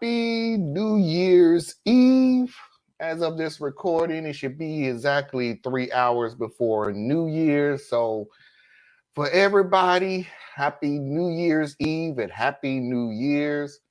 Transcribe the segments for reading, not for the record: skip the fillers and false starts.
Happy New Year's Eve. As of this recording, it should be exactly 3 hours before New Year's. So, for everybody, Happy New Year's Eve and Happy New Year's.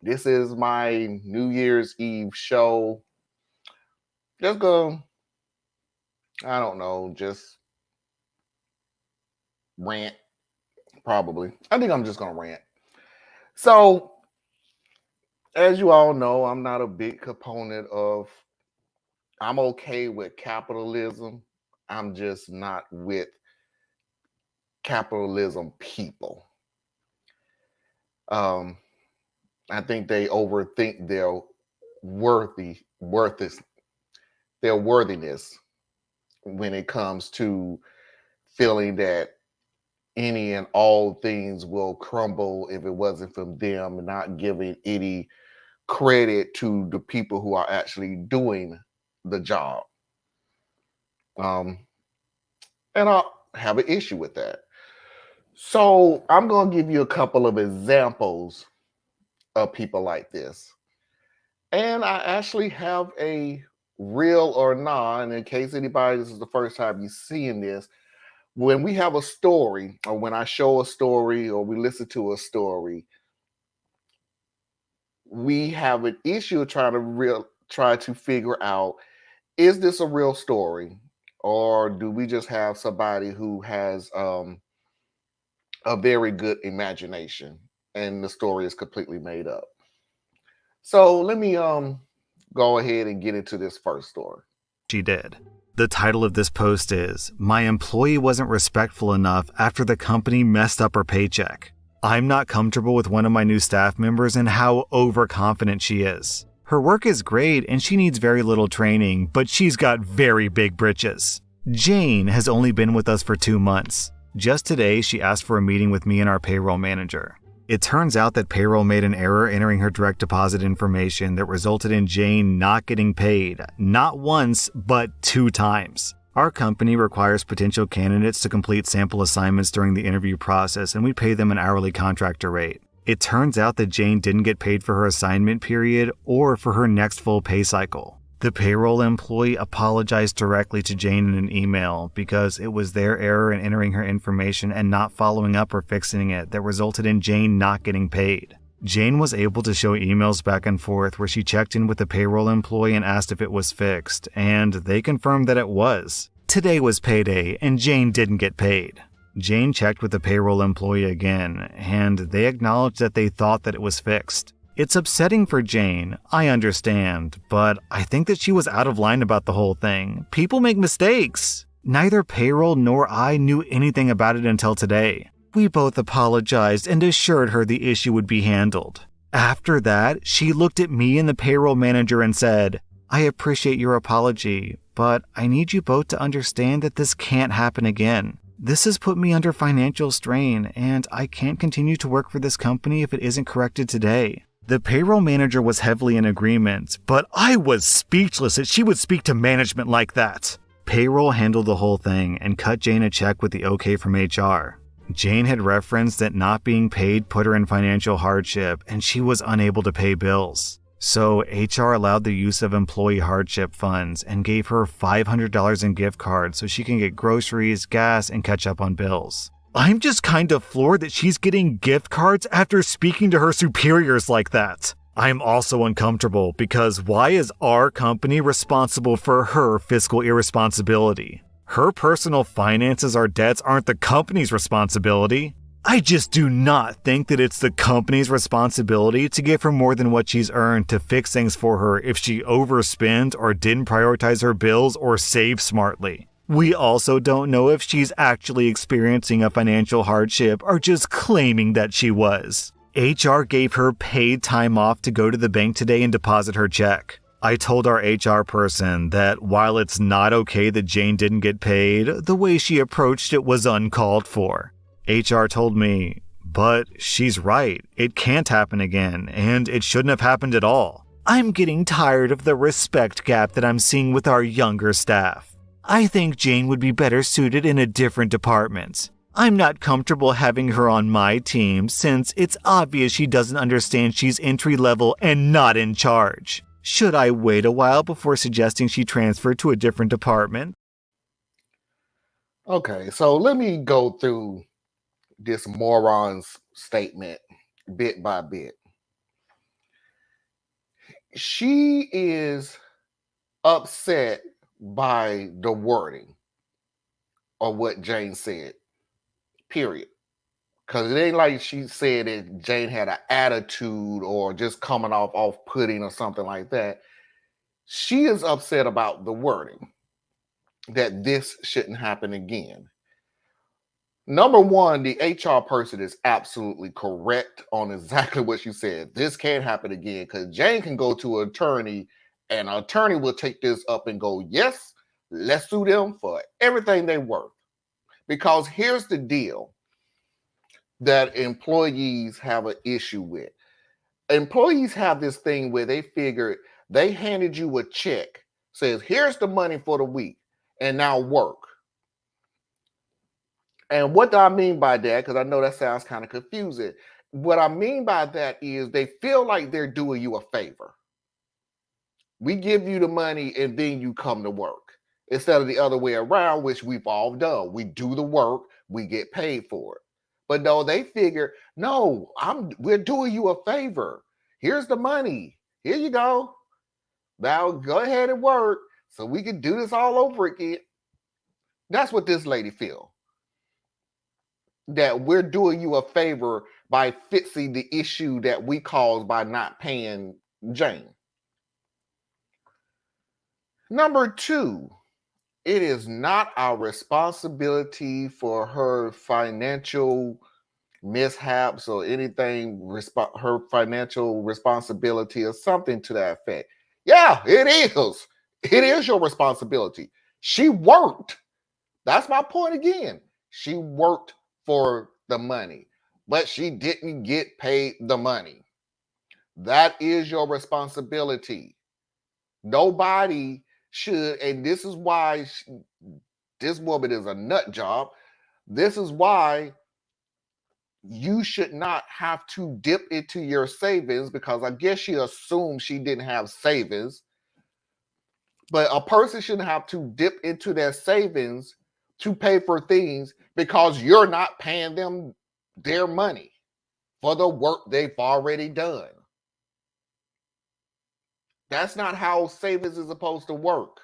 This is my New Year's Eve show. Just go, I don't know, just rant, probably. I think I'm just going to rant. So, as you all know, I'm not a big component of, I'm okay with capitalism. I'm just not with capitalism people. I think they overthink their their worthiness when it comes to feeling that any and all things will crumble if it wasn't from them, and not giving any credit to the people who are actually doing the job. And I have an issue with that. So I'm going to give you a couple of examples of people like this. And I actually have a real or not, and in case anybody, this is the first time you're seeing this, when we have a story, or when I show a story, or we listen to a story, we have an issue trying to figure out, is this a real story, or do we just have somebody who has a very good imagination and the story is completely made up? So let me go ahead and get into this first story. She did. The title of this post is, "My employee wasn't respectful enough after the company messed up her paycheck. I'm not comfortable with one of my new staff members and how overconfident she is. Her work is great and she needs very little training, but she's got very big britches. Jane has only been with us for 2 months. Just today, she asked for a meeting with me and our payroll manager. It turns out that payroll made an error entering her direct deposit information that resulted in Jane not getting paid, not once, but 2 times. Our company requires potential candidates to complete sample assignments during the interview process, and we pay them an hourly contractor rate. It turns out that Jane didn't get paid for her assignment period or for her next full pay cycle. The payroll employee apologized directly to Jane in an email because it was their error in entering her information and not following up or fixing it that resulted in Jane not getting paid. Jane was able to show emails back and forth where she checked in with the payroll employee and asked if it was fixed, and they confirmed that it was. Today was payday, and Jane didn't get paid. Jane checked with the payroll employee again, and they acknowledged that they thought that it was fixed. It's upsetting for Jane, I understand, but I think that she was out of line about the whole thing. People make mistakes. Neither payroll nor I knew anything about it until today. We both apologized and assured her the issue would be handled. After that, she looked at me and the payroll manager and said, 'I appreciate your apology, but I need you both to understand that this can't happen again. This has put me under financial strain, and I can't continue to work for this company if it isn't corrected today.' The payroll manager was heavily in agreement, but I was speechless that she would speak to management like that. Payroll handled the whole thing and cut Jane a check with the okay from HR. Jane had referenced that not being paid put her in financial hardship, and she was unable to pay bills. So HR allowed the use of employee hardship funds and gave her $500 in gift cards so she can get groceries, gas, and catch up on bills. I'm just kind of floored that she's getting gift cards after speaking to her superiors like that. I'm also uncomfortable because why is our company responsible for her fiscal irresponsibility? Her personal finances or debts aren't the company's responsibility. I just do not think that it's the company's responsibility to give her more than what she's earned to fix things for her if she overspent or didn't prioritize her bills or save smartly. We also don't know if she's actually experiencing a financial hardship or just claiming that she was. HR gave her paid time off to go to the bank today and deposit her check. I told our HR person that while it's not okay that Jane didn't get paid, the way she approached it was uncalled for. HR told me, but she's right, it can't happen again, and it shouldn't have happened at all. I'm getting tired of the respect gap that I'm seeing with our younger staff. I think Jane would be better suited in a different department. I'm not comfortable having her on my team since it's obvious she doesn't understand she's entry level and not in charge. Should I wait a while before suggesting she transfer to a different department? Okay, so let me go through this moron's statement bit by bit. She is upset by the wording of what Jane said, period. Because it ain't like she said that Jane had an attitude or just coming off putting or something like that. She is upset about the wording, that this shouldn't happen again. Number one, the HR person is absolutely correct on exactly what she said. This can't happen again because Jane can go to an attorney and an attorney will take this up and go, yes, let's sue them for everything they worth. Because here's the deal that employees have an issue with. Employees have this thing where they figured they handed you a check, says, here's the money for the week, and now work. And what do I mean by that? Because I know that sounds kind of confusing. What I mean by that is they feel like they're doing you a favor. We give you the money and then you come to work instead of the other way around, which we've all done. We do the work, we get paid for it. But no, they figure, no, we're doing you a favor. Here's the money. Here you go. Now go ahead and work so we can do this all over again. That's what this lady feels. That we're doing you a favor by fixing the issue that we caused by not paying Jane. Number two, it is not our responsibility for her financial mishaps or anything, her financial responsibility or something to that effect. Yeah, it is. It is your responsibility. She worked. That's my point again. She worked for the money, but she didn't get paid the money. That is your responsibility. Nobody should, and this is why this woman is a nut job. This is why you should not have to dip into your savings because I guess she assumed she didn't have savings. But a person shouldn't have to dip into their savings to pay for things because you're not paying them their money for the work they've already done. That's not how savings is supposed to work.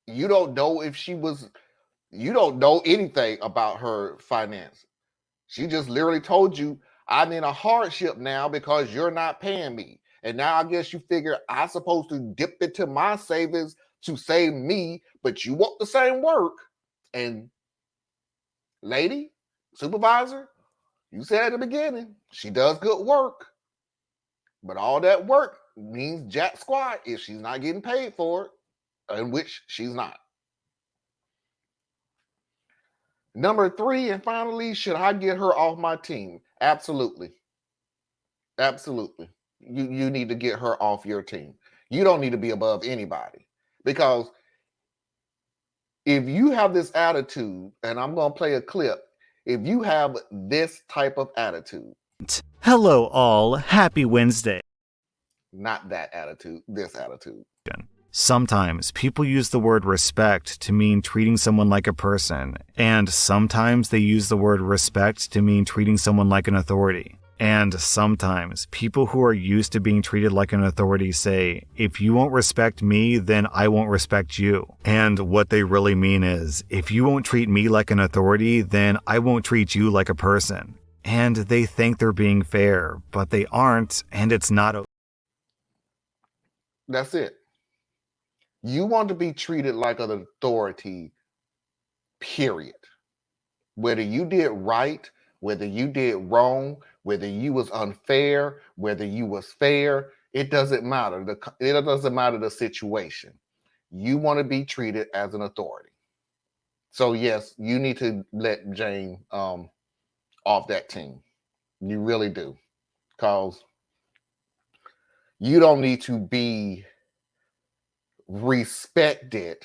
You don't know if you don't know anything about her finance. She just literally told you, I'm in a hardship now because you're not paying me. And now I guess you figure I'm supposed to dip into my savings to save me, but you want the same work. And lady, supervisor, you said at the beginning, she does good work. But all that work means jack squat if she's not getting paid for it, in which she's not. Number three, and finally, should I get her off my team? Absolutely. Absolutely. You need to get her off your team. You don't need to be above anybody. Because if you have this attitude, and I'm going to play a clip, if you have this type of attitude, Hello, all. Happy Wednesday. not that attitude, this attitude. Sometimes people use the word respect to mean treating someone like a person, and sometimes they use the word respect to mean treating someone like an authority. And sometimes people who are used to being treated like an authority say, if you won't respect me, then I won't respect you. And what they really mean is, if you won't treat me like an authority, then I won't treat you like a person. And they think they're being fair, but they aren't, and it's not okay. That's it. You want to be treated like an authority, period. Whether you did right, whether you did wrong, whether you was unfair, whether you was fair, it doesn't matter. It doesn't matter the situation. You want to be treated as an authority. So yes, you need to let Jane off that team. You really do, because you don't need to be respected,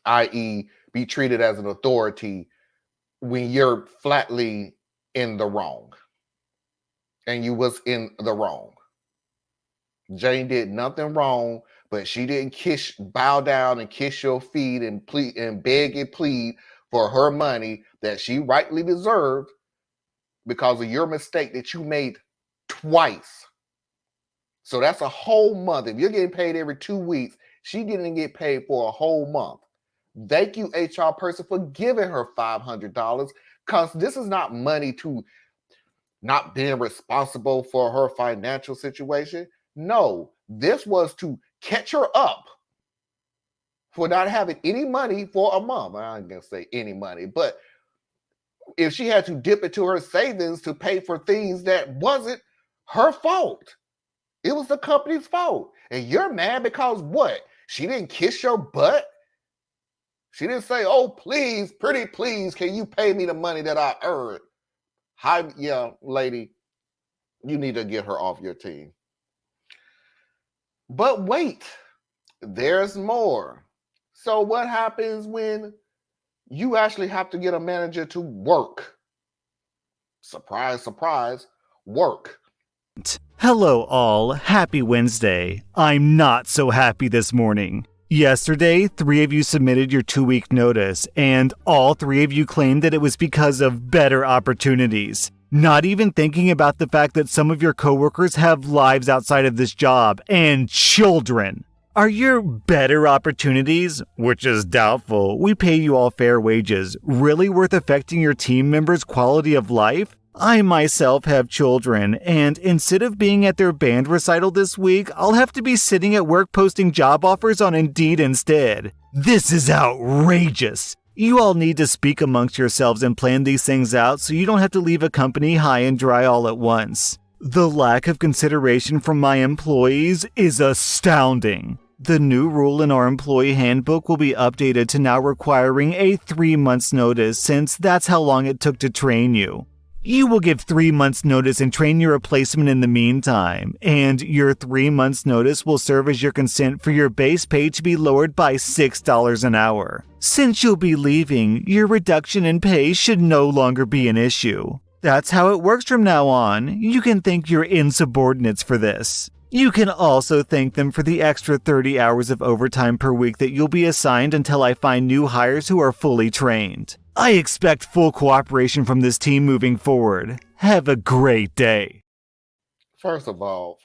i.e., be treated as an authority when you're flatly in the wrong, and you was in the wrong. Jane did nothing wrong, but she didn't bow down and kiss your feet and plead and beg and plead for her money that she rightly deserved because of your mistake that you made twice. So that's a whole month. If you're getting paid every 2 weeks, she didn't get paid for a whole month. Thank you, HR person, for giving her $500 because this is not money to not being responsible for her financial situation. No, this was to catch her up for not having any money for a month. I ain't gonna say any money, but if she had to dip into her savings to pay for things that wasn't her fault, it was the company's fault. And you're mad because what? She didn't kiss your butt? She didn't say, oh, please, pretty please, can you pay me the money that I earned? Hi, yeah, lady, you need to get her off your team. But wait, there's more. So, what happens when you actually have to get a manager to work? Surprise, surprise, work. Hello, all. Happy Wednesday. I'm not so happy this morning. Yesterday, 3 of you submitted your 2-week notice, and all 3 of you claimed that it was because of better opportunities. Not even thinking about the fact that some of your coworkers have lives outside of this job and children. Are your better opportunities, which is doubtful, we pay you all fair wages, really worth affecting your team members' quality of life? I myself have children, and instead of being at their band recital this week, I'll have to be sitting at work posting job offers on Indeed instead. This is outrageous! You all need to speak amongst yourselves and plan these things out so you don't have to leave a company high and dry all at once. The lack of consideration from my employees is astounding. The new rule in our employee handbook will be updated to now requiring a 3 months notice since that's how long it took to train you. You will give 3 months notice and train your replacement in the meantime, and your 3 months notice will serve as your consent for your base pay to be lowered by $6 an hour. Since you'll be leaving, your reduction in pay should no longer be an issue. That's how it works from now on. You can thank your insubordinates for this. You can also thank them for the extra 30 hours of overtime per week that you'll be assigned until I find new hires who are fully trained. I expect full cooperation from this team moving forward. Have a great day. First of all,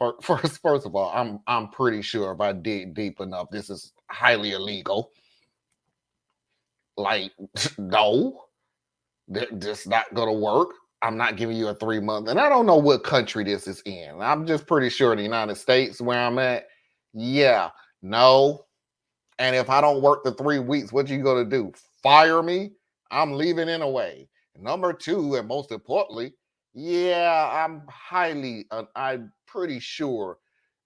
I'm pretty sure if I dig deep enough, this is highly illegal. Like, no, this not gonna work. I'm not giving you a 3 month, and I don't know what country this is in. I'm just pretty sure the United States where I'm at. Yeah, no. And if I don't work the 3 weeks, what you gonna do? Fire me? I'm leaving anyway. Number two, and most importantly, yeah, I'm pretty sure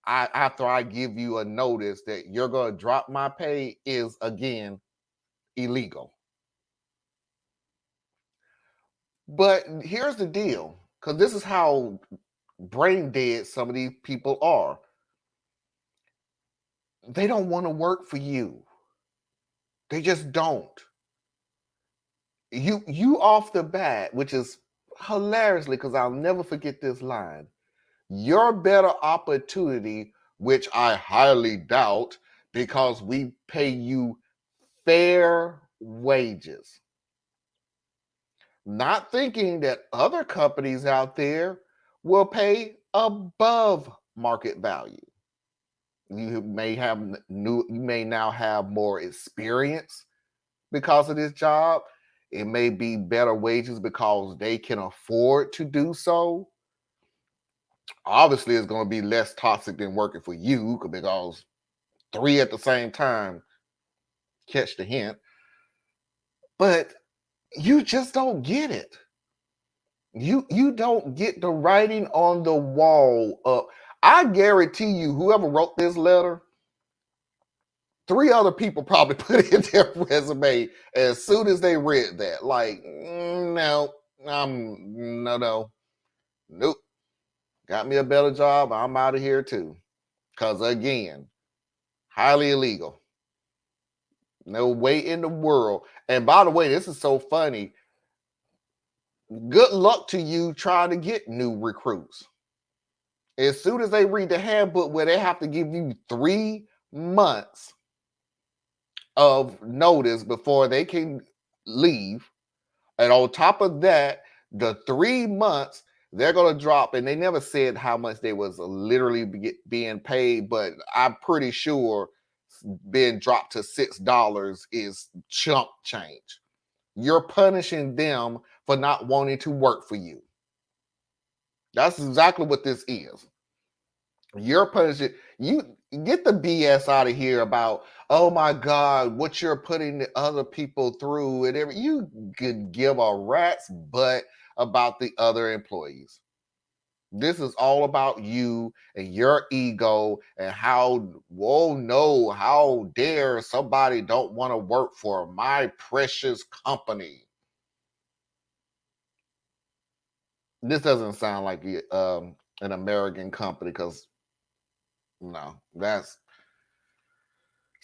after I give you a notice that you're gonna drop my pay is again illegal. But here's the deal, because this is how brain dead some of these people are. They don't want to work for you. They just don't. You off the bat, which is hilariously, because I'll never forget this line. Your better opportunity, which I highly doubt, because we pay you fair wages. Not thinking that other companies out there will pay above market value. You may now have more experience because of this job. It may be better wages because they can afford to do so. Obviously, it's going to be less toxic than working for you because 3 at the same time, catch the hint. But you just don't get it. You don't get the writing on the wall. I guarantee you, whoever wrote this letter, 3 other people probably put it in their resume as soon as they read that. Like, no, no, nope. Got me a better job. I'm out of here too. Because again, highly illegal. No way in the world. And by the way, this is so funny. Good luck to you trying to get new recruits. As soon as they read the handbook where they have to give you 3 months of notice before they can leave, and on top of that, the 3 months they're gonna drop, and they never said how much they was literally being paid, but I'm pretty sure being dropped to $6 is chump change. You're punishing them for not wanting to work for you. That's exactly what this is. You're punishing. You get the BS out of here about, oh my God, what you're putting the other people through and every. You could give a rat's butt about the other employees. This is all about you and your ego and how, whoa, no, how dare somebody don't want to work for my precious company. This doesn't sound like an American company because no, that's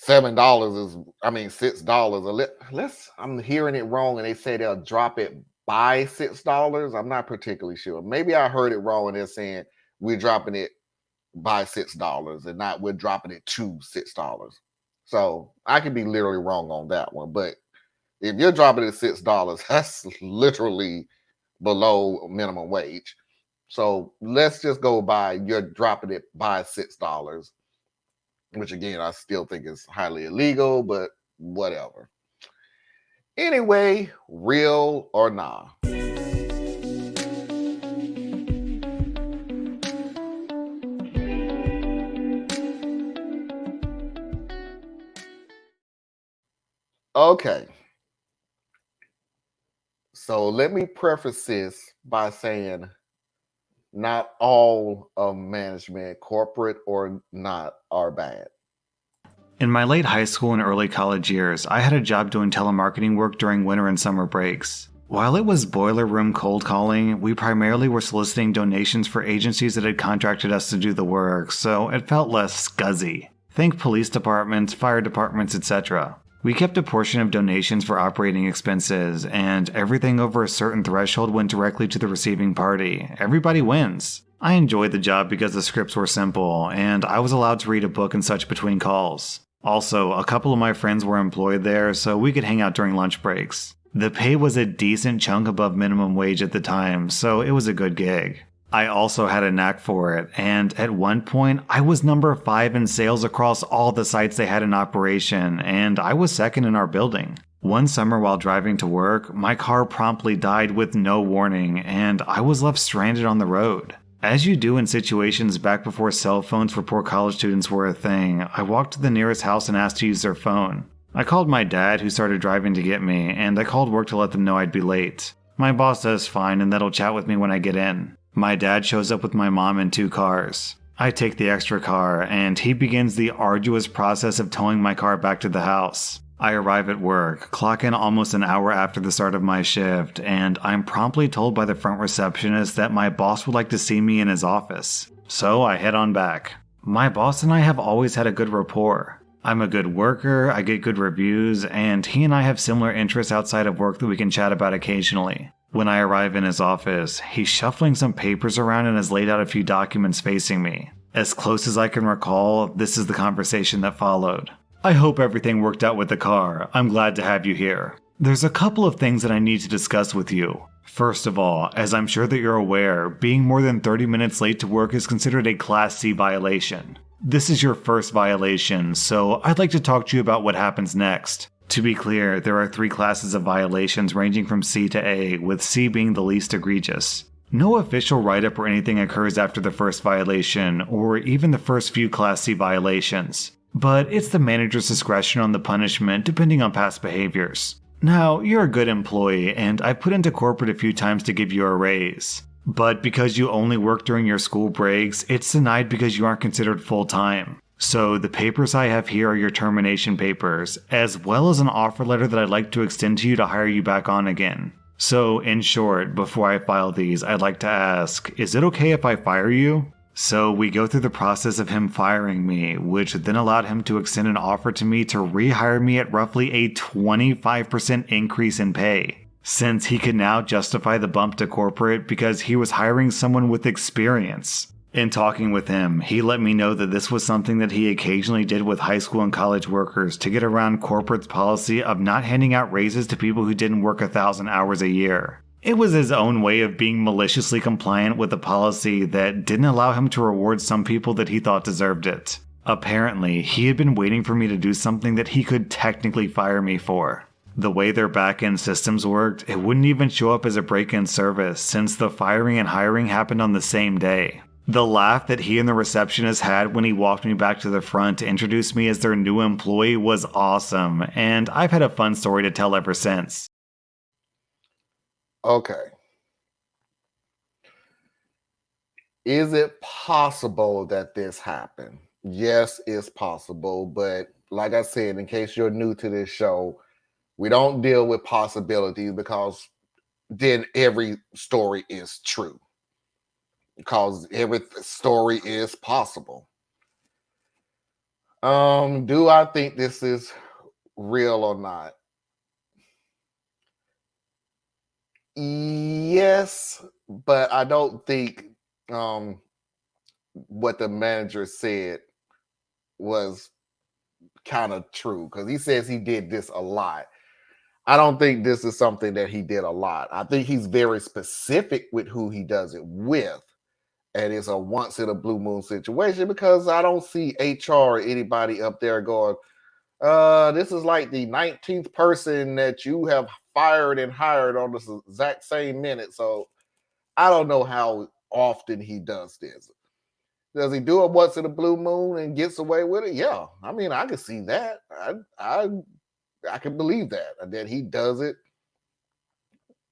$7 is, I mean, $6. Let's, I'm hearing it wrong and they say they'll drop it by $6. I'm not particularly sure. Maybe I heard it wrong and they're saying we're dropping it by $6 and not we're dropping it to $6. So I could be literally wrong on that one. But if you're dropping it at $6, that's literally below minimum wage. So let's just go by you're dropping it by $6, which again, I still think is highly illegal, but whatever. Anyway, real or nah. Okay. So let me preface this by saying not all of management, corporate or not, are bad. In my late high school and early college years, I had a job doing telemarketing work during winter and summer breaks. While it was boiler room cold calling, we primarily were soliciting donations for agencies that had contracted us to do the work, so it felt less scuzzy. Think police departments, fire departments, etc. We kept a portion of donations for operating expenses, and everything over a certain threshold went directly to the receiving party. Everybody wins. I enjoyed the job because the scripts were simple, and I was allowed to read a book and such between calls. Also, a couple of my friends were employed there, so we could hang out during lunch breaks. The pay was a decent chunk above minimum wage at the time, so it was a good gig. I also had a knack for it, and at one point, I was number 5 in sales across all the sites they had in operation, and I was second in our building. One summer while driving to work, my car promptly died with no warning, and I was left stranded on the road. As you do in situations back before cell phones for poor college students were a thing, I walked to the nearest house and asked to use their phone. I called my dad, who started driving to get me, and I called work to let them know I'd be late. My boss says fine and that he'll chat with me when I get in. My dad shows up with my mom in 2 cars. I take the extra car, and he begins the arduous process of towing my car back to the house. I arrive at work, clock in almost an hour after the start of my shift, and I'm promptly told by the front receptionist that my boss would like to see me in his office. So I head on back. My boss and I have always had a good rapport. I'm a good worker, I get good reviews, and he and I have similar interests outside of work that we can chat about occasionally. When I arrive in his office, he's shuffling some papers around and has laid out a few documents facing me. As close as I can recall, this is the conversation that followed. I hope everything worked out with the car. I'm glad to have you here. There's a couple of things that I need to discuss with you. First of all, as I'm sure that you're aware, being more than 30 minutes late to work is considered a Class C violation. This is your first violation, so I'd like to talk to you about what happens next. To be clear, there are 3 classes of violations ranging from C to A, with C being the least egregious. No official write-up or anything occurs after the first violation, or even the first few Class C violations. But it's the manager's discretion on the punishment depending on past behaviors. Now, you're a good employee, and I put into corporate a few times to give you a raise. But because you only work during your school breaks, it's denied because you aren't considered full-time. So the papers I have here are your termination papers, as well as an offer letter that I'd like to extend to you to hire you back on again. So in short, before I file these, I'd like to ask, is it okay if I fire you? So we go through the process of him firing me, which then allowed him to extend an offer to me to rehire me at roughly a 25% increase in pay. since he could now justify the bump to corporate because he was hiring someone with experience. In talking with him, he let me know that this was something that he occasionally did with high school and college workers to get around corporate's policy of not handing out raises to people who didn't work 1,000 hours a year. It was his own way of being maliciously compliant with a policy that didn't allow him to reward some people that he thought deserved it. Apparently, he had been waiting for me to do something that he could technically fire me for. The way their back-end systems worked, it wouldn't even show up as a break-in service since the firing and hiring happened on the same day. The laugh that he and the receptionist had when he walked me back to the front to introduce me as their new employee was awesome, and I've had a fun story to tell ever since. Okay. Is it possible that this happened? Yes, it's possible. But like I said, in case you're new to this show, we don't deal with possibilities because then every story is true. Because every story is possible. Do I think this is real or not? Yes, but I don't think what the manager said was kind of true because he says he did this a lot. I don't think this is something that he did a lot. I think he's very specific with who he does it with. And it's a once in a blue moon situation because I don't see HR or anybody up there going, this is like the 19th person that you have fired and hired on this exact same minute. So I don't know how often he does this. Does he do it once in a blue moon and gets away with it? Yeah. I mean, I can see that. I can believe that he does it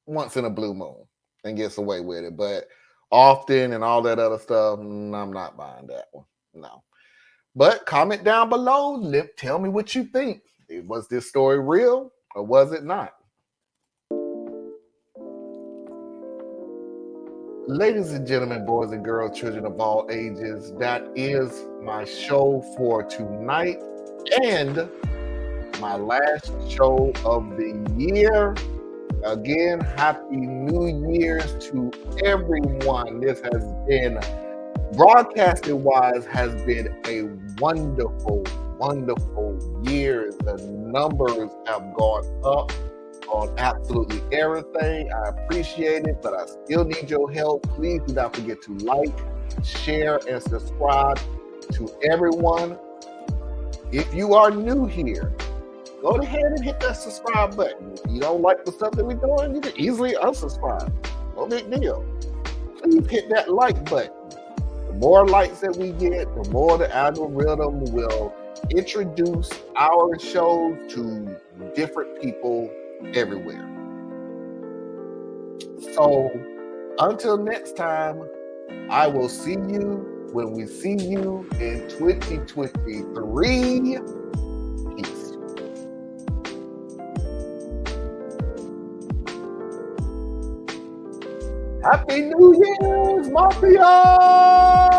once in a blue moon and gets away with it. But often and all that other stuff, I'm not buying that one. No. But comment down below. Tell me what you think. Was this story real or was it not? Ladies and gentlemen, boys and girls, children of all ages, that is my show for tonight and my last show of the year. Again, happy New Year's to everyone. This has been, broadcasting wise, has been a wonderful, wonderful year. The numbers have gone up on absolutely everything. I appreciate it, but I still need your help. Please do not forget to like, share, and subscribe to everyone. If you are new here, go ahead and hit that subscribe button. If you don't like the stuff that we're doing, you can easily unsubscribe. No big deal. Please hit that like button. The more likes that we get, the more the algorithm will introduce our shows to different people everywhere. So until next time, I will see you when we see you in 2023. Peace. Happy New Year's, Mafia!